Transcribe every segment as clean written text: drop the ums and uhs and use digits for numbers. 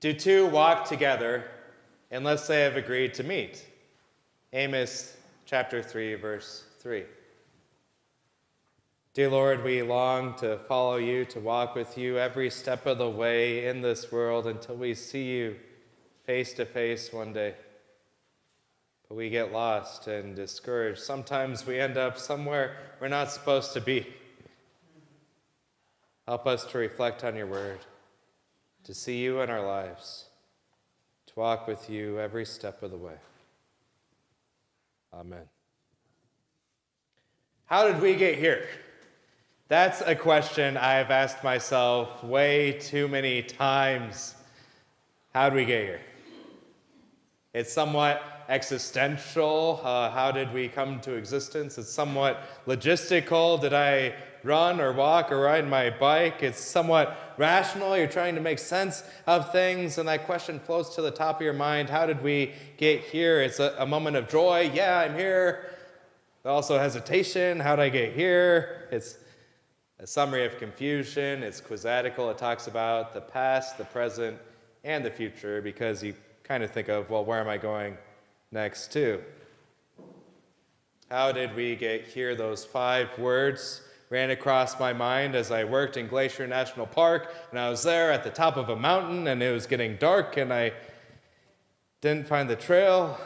Do two walk together unless they have agreed to meet? Amos Chapter 3, verse 3. Dear Lord, we long to follow you, to walk with you every step of the way in this world until we see you face to face one day. But we get lost and discouraged. Sometimes we end up somewhere we're not supposed to be. Help us to reflect on your word, to see you in our lives, to walk with you every step of the way. Amen. How did we get here? That's a question I've asked myself way too many times. How did we get here? It's somewhat existential. How did we come to existence? It's somewhat logistical. Did I run or walk or ride my bike? It's somewhat rational. You're trying to make sense of things, and that question floats to the top of your mind. How did we get here? It's a moment of joy. Yeah, I'm here. But also hesitation. How did I get here? It's a summary of confusion. It's quizatical. It talks about the past, the present, and the future, because you kind of think of, well, where am I going next to? How did we get here? Those 5 words ran across my mind as I worked in Glacier National Park, and I was there at the top of a mountain, and it was getting dark, and I didn't find the trail.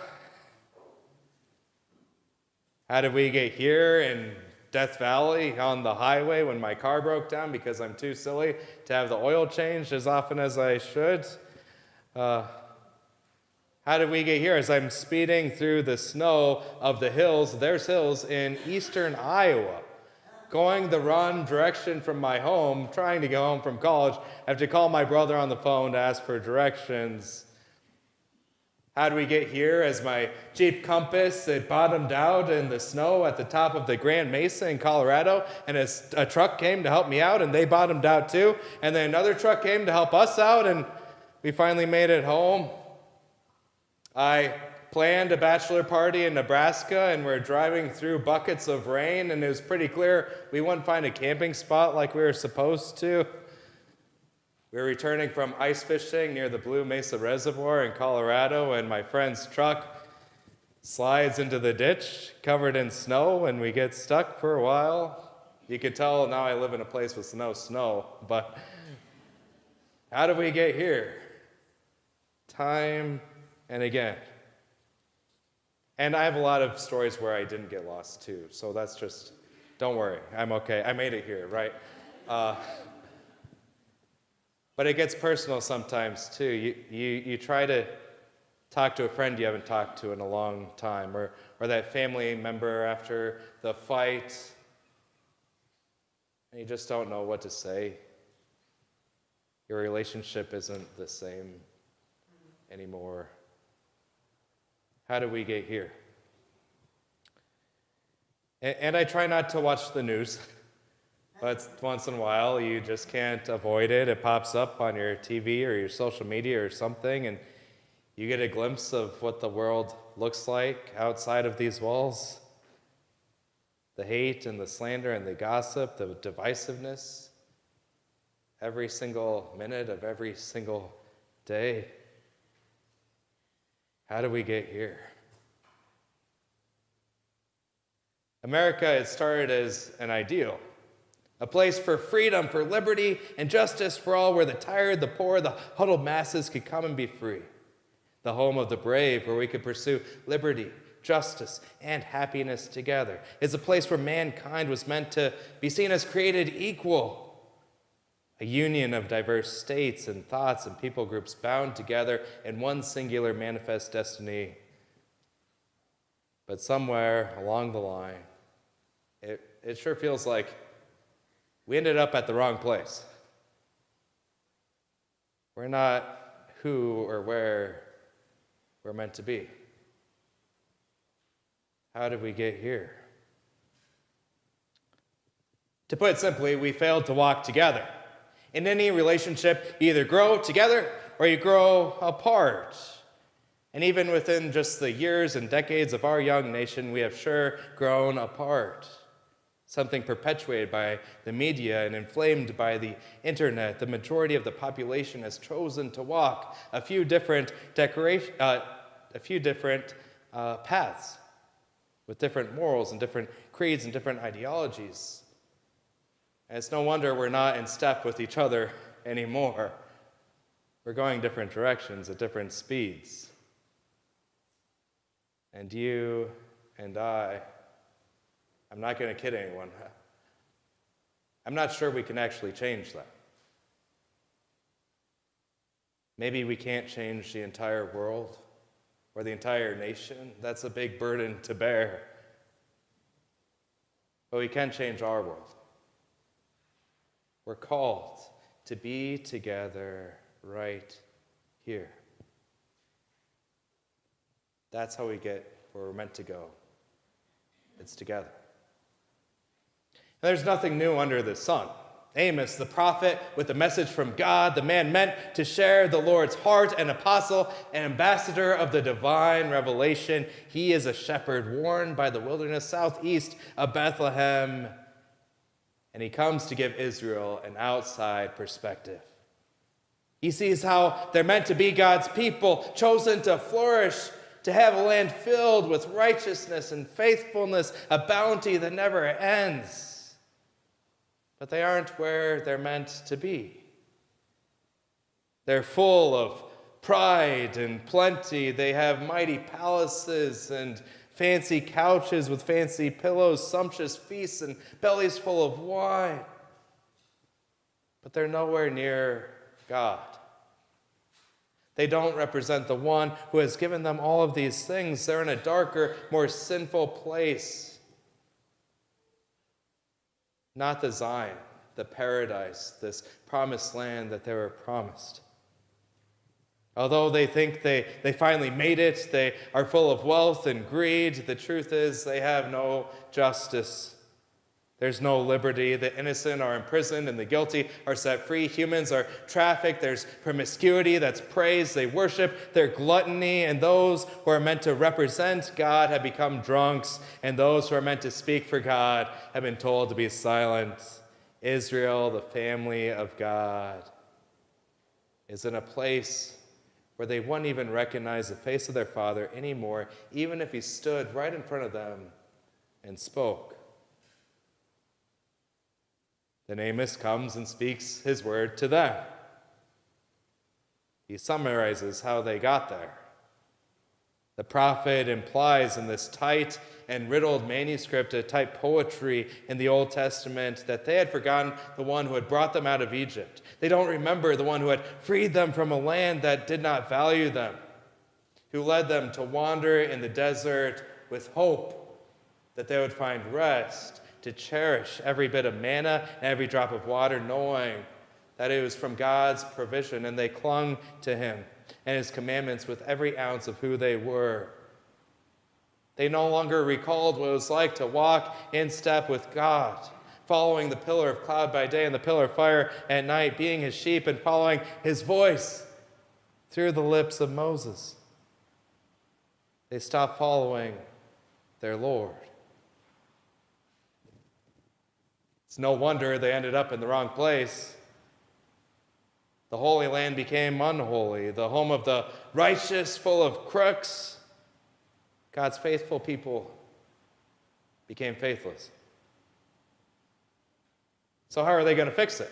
How did we get here in Death Valley on the highway when my car broke down because I'm too silly to have the oil changed as often as I should? How did we get here? As I'm speeding through the snow of the hills, there's hills in eastern Iowa, going the wrong direction from my home, trying to go home from college. I have to call my brother on the phone to ask for directions. How did we get here? As my Jeep Compass, it bottomed out in the snow at the top of the Grand Mesa in Colorado, and a truck came to help me out, and they bottomed out too. And then another truck came to help us out, and we finally made it home. I planned a bachelor party in Nebraska, and we're driving through buckets of rain, and it was pretty clear we wouldn't find a camping spot like we were supposed to. We were returning from ice fishing near the Blue Mesa Reservoir in Colorado, and my friend's truck slides into the ditch covered in snow, and we get stuck for a while. You can tell now I live in a place with no snow, but how did we get here? Time and again. And I have a lot of stories where I didn't get lost too, so that's just, don't worry, I'm okay. I made it here, right? But it gets personal sometimes too. You try to talk to a friend you haven't talked to in a long time, or that family member after the fight, and you just don't know what to say. Your relationship isn't the same anymore. How did we get here? And I try not to watch the news. But once in a while, you just can't avoid it. It pops up on your TV or your social media or something, and you get a glimpse of what the world looks like outside of these walls. The hate and the slander and the gossip, the divisiveness, every single minute of every single day. How do we get here? America, it started as an ideal. A place for freedom, for liberty, and justice for all, where the tired, the poor, the huddled masses could come and be free. The home of the brave, where we could pursue liberty, justice, and happiness together. It's a place where mankind was meant to be seen as created equal. A union of diverse states and thoughts and people groups bound together in one singular manifest destiny. But somewhere along the line, it sure feels like we ended up at the wrong place. We're not who or where we're meant to be. How did we get here? To put it simply, we failed to walk together. In any relationship, you either grow together or you grow apart. And even within just the years and decades of our young nation, we have sure grown apart. something perpetuated by the media and inflamed by the internet. The majority of the population has chosen to walk a few different paths with different morals and different creeds and different ideologies. And it's no wonder we're not in step with each other anymore. We're going different directions at different speeds. And you and I'm not going to kid anyone, I'm not sure we can actually change that. Maybe we can't change the entire world or the entire nation. That's a big burden to bear. But we can change our world. We're called to be together right here. That's how we get where we're meant to go. It's together. And there's nothing new under the sun. Amos, the prophet, with a message from God, the man meant to share the Lord's heart, an apostle, an ambassador of the divine revelation. He is a shepherd warned by the wilderness southeast of Bethlehem, and he comes to give Israel an outside perspective. He sees how they're meant to be God's people, chosen to flourish, to have a land filled with righteousness and faithfulness, a bounty that never ends. But they aren't where they're meant to be. They're full of pride and plenty. They have mighty palaces and fancy couches with fancy pillows, sumptuous feasts, and bellies full of wine. But they're nowhere near God. They don't represent the one who has given them all of these things. They're in a darker, more sinful place. Not the Zion, the paradise, this promised land that they were promised. Although they think they finally made it, they are full of wealth and greed, the truth is they have no justice. There's no liberty. The innocent are imprisoned and the guilty are set free. Humans are trafficked. There's promiscuity that's praised. They worship their gluttony. And those who are meant to represent God have become drunks. And those who are meant to speak for God have been told to be silent. Israel, the family of God, is in a place where they wouldn't even recognize the face of their Father anymore, even if he stood right in front of them and spoke. Then Amos comes and speaks his word to them. He summarizes how they got there. The prophet implies in this tight and riddled manuscript, a type poetry in the Old Testament, that they had forgotten the one who had brought them out of Egypt. They don't remember the one who had freed them from a land that did not value them, who led them to wander in the desert with hope that they would find rest, to cherish every bit of manna and every drop of water, knowing that it was from God's provision, and they clung to him and his commandments with every ounce of who they were. They no longer recalled what it was like to walk in step with God, following the pillar of cloud by day and the pillar of fire at night, being his sheep and following his voice through the lips of Moses. They stopped following their Lord. It's no wonder they ended up in the wrong place. The Holy Land became unholy, the home of the righteous full of crooks. God's faithful people became faithless. So how are they going to fix it?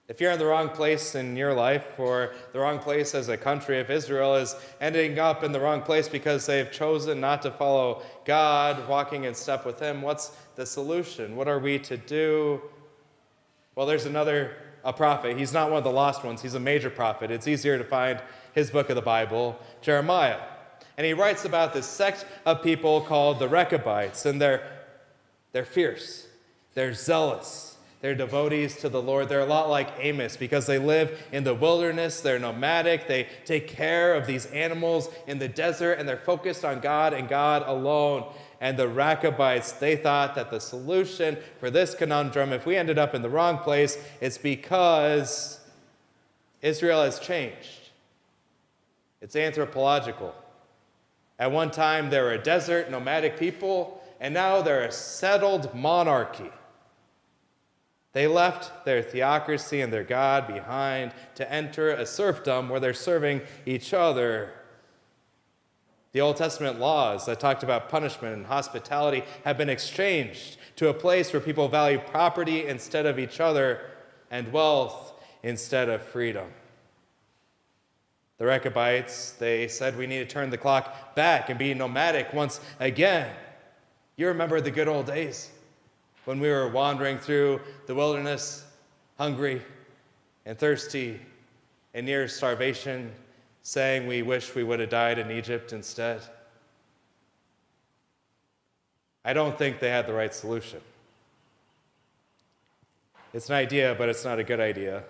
If you're in the wrong place in your life, or the wrong place as a country, if Israel is ending up in the wrong place because they've chosen not to follow God, walking in step with him, what's the solution? What are we to do? Well, there's a prophet. He's not one of the lost ones. He's a major prophet. It's easier to find his book of the Bible, Jeremiah. And he writes about this sect of people called the Rechabites, and they're fierce. They're zealous. They're devotees to the Lord. They're a lot like Amos because they live in the wilderness. They're nomadic. They take care of these animals in the desert, and they're focused on God and God alone. And the Rechabites, they thought that the solution for this conundrum, if we ended up in the wrong place, it's because Israel has changed. It's anthropological. At one time, they were a desert, nomadic people, and now they're a settled monarchy. They left their theocracy and their God behind to enter a serfdom where they're serving each other. The Old Testament laws that talked about punishment and hospitality have been exchanged to a place where people value property instead of each other and wealth instead of freedom. The Rechabites, they said we need to turn the clock back and be nomadic once again. You remember the good old days when we were wandering through the wilderness, hungry and thirsty and near starvation, saying we wish we would have died in Egypt instead? I don't think they had the right solution. It's an idea, but it's not a good idea.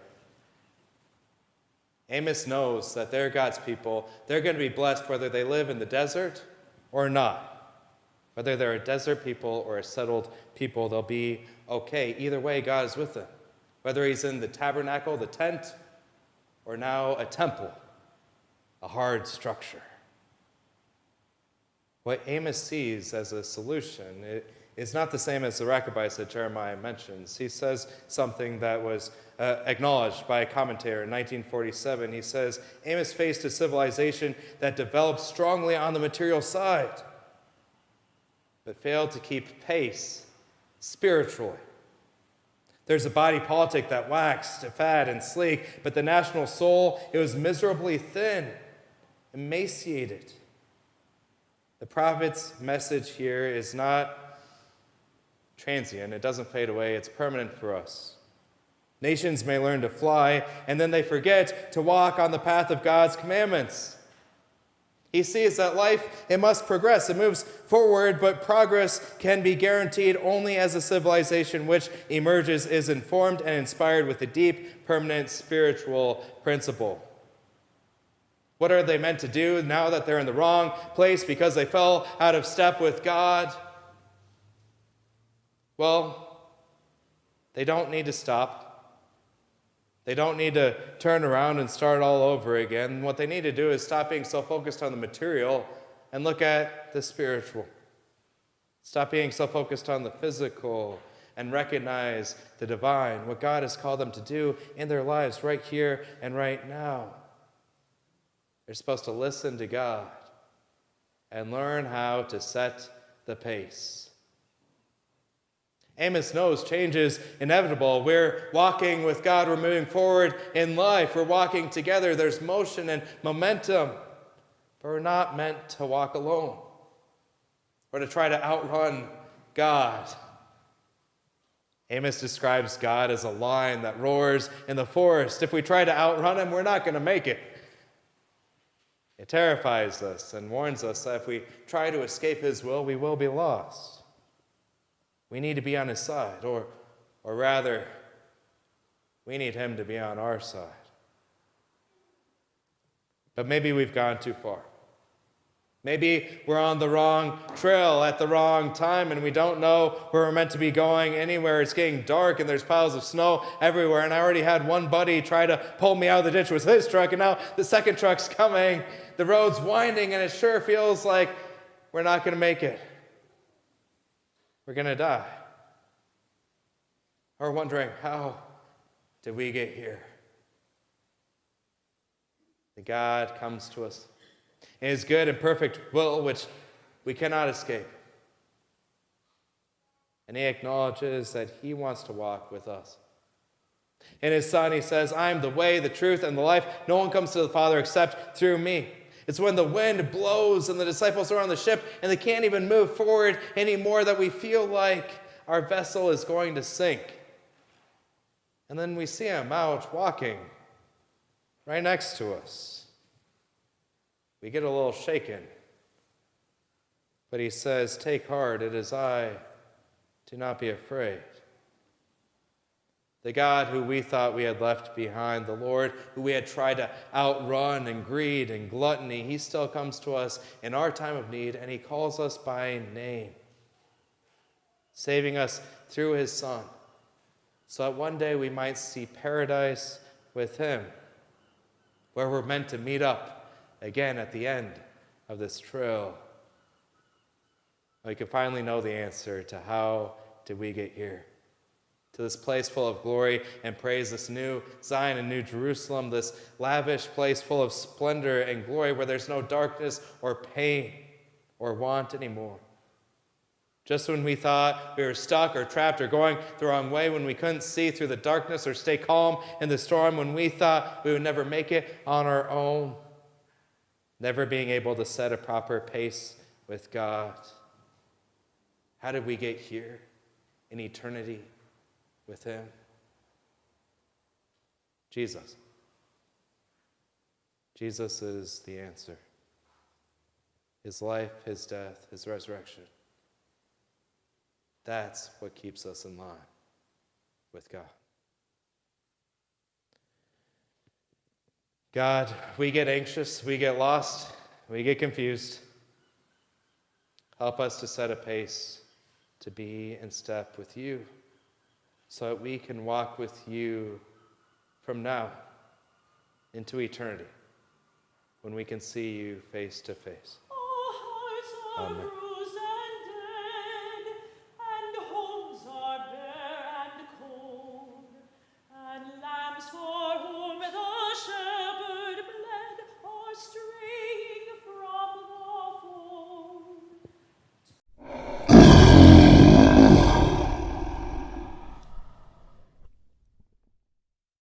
Amos knows that they're God's people. They're going to be blessed whether they live in the desert or not. Whether they're a desert people or a settled people, they'll be okay. Either way, God is with them. Whether he's in the tabernacle, the tent, or now a temple, a hard structure. What Amos sees as a solution is not the same as the Rechabites that Jeremiah mentions. He says something that was acknowledged by a commentator in 1947. He says, Amos faced a civilization that developed strongly on the material side, but failed to keep pace spiritually. There's a body politic that waxed fat and sleek, but the national soul, it was miserably thin, emaciated. The prophet's message here is not transient. It doesn't fade away. It's permanent for us. Nations may learn to fly, and then they forget to walk on the path of God's commandments. He sees that life, it must progress. It moves forward, but progress can be guaranteed only as a civilization which emerges is informed and inspired with a deep, permanent spiritual principle. What are they meant to do now that they're in the wrong place because they fell out of step with God? Well, they don't need to stop. They don't need to turn around and start all over again. What they need to do is stop being so focused on the material and look at the spiritual. Stop being so focused on the physical and recognize the divine, what God has called them to do in their lives right here and right now. They're supposed to listen to God and learn how to set the pace. Amos knows change is inevitable. We're walking with God. We're moving forward in life. We're walking together. There's motion and momentum. But we're not meant to walk alone or to try to outrun God. Amos describes God as a lion that roars in the forest. If we try to outrun him, we're not going to make it. It terrifies us and warns us that if we try to escape his will, we will be lost. We need to be on his side, or rather, we need him to be on our side. But maybe we've gone too far. Maybe we're on the wrong trail at the wrong time, and we don't know where we're meant to be going anywhere. It's getting dark, and there's piles of snow everywhere, and I already had one buddy try to pull me out of the ditch with his truck, and now the second truck's coming. The road's winding, and it sure feels like we're not going to make it. We're going to die. Or wondering, how did we get here? The God comes to us in his good and perfect will, which we cannot escape. And he acknowledges that he wants to walk with us. In his Son, he says, I am the way, the truth, and the life. No one comes to the Father except through me. It's when the wind blows and the disciples are on the ship and they can't even move forward anymore that we feel like our vessel is going to sink. And then we see him out walking right next to us. We get a little shaken. But he says, take heart, it is I. Do not be afraid. The God who we thought we had left behind, the Lord who we had tried to outrun in greed and gluttony, he still comes to us in our time of need, and he calls us by name, saving us through his Son, so that one day we might see paradise with him, where we're meant to meet up again at the end of this trail. we can finally know the answer to how did we get here? To this place full of glory and praise, this new Zion and new Jerusalem, this lavish place full of splendor and glory where there's no darkness or pain or want anymore. Just when we thought we were stuck or trapped or going the wrong way, when we couldn't see through the darkness or stay calm in the storm, when we thought we would never make it on our own, never being able to set a proper pace with God. How did we get here in eternity with him? Jesus. Jesus is the answer. His life, his death, his resurrection. That's what keeps us in line with God. God, we get anxious, we get lost, we get confused. Help us to set a pace to be in step with you so that we can walk with you from now into eternity when we can see you face to face. Amen.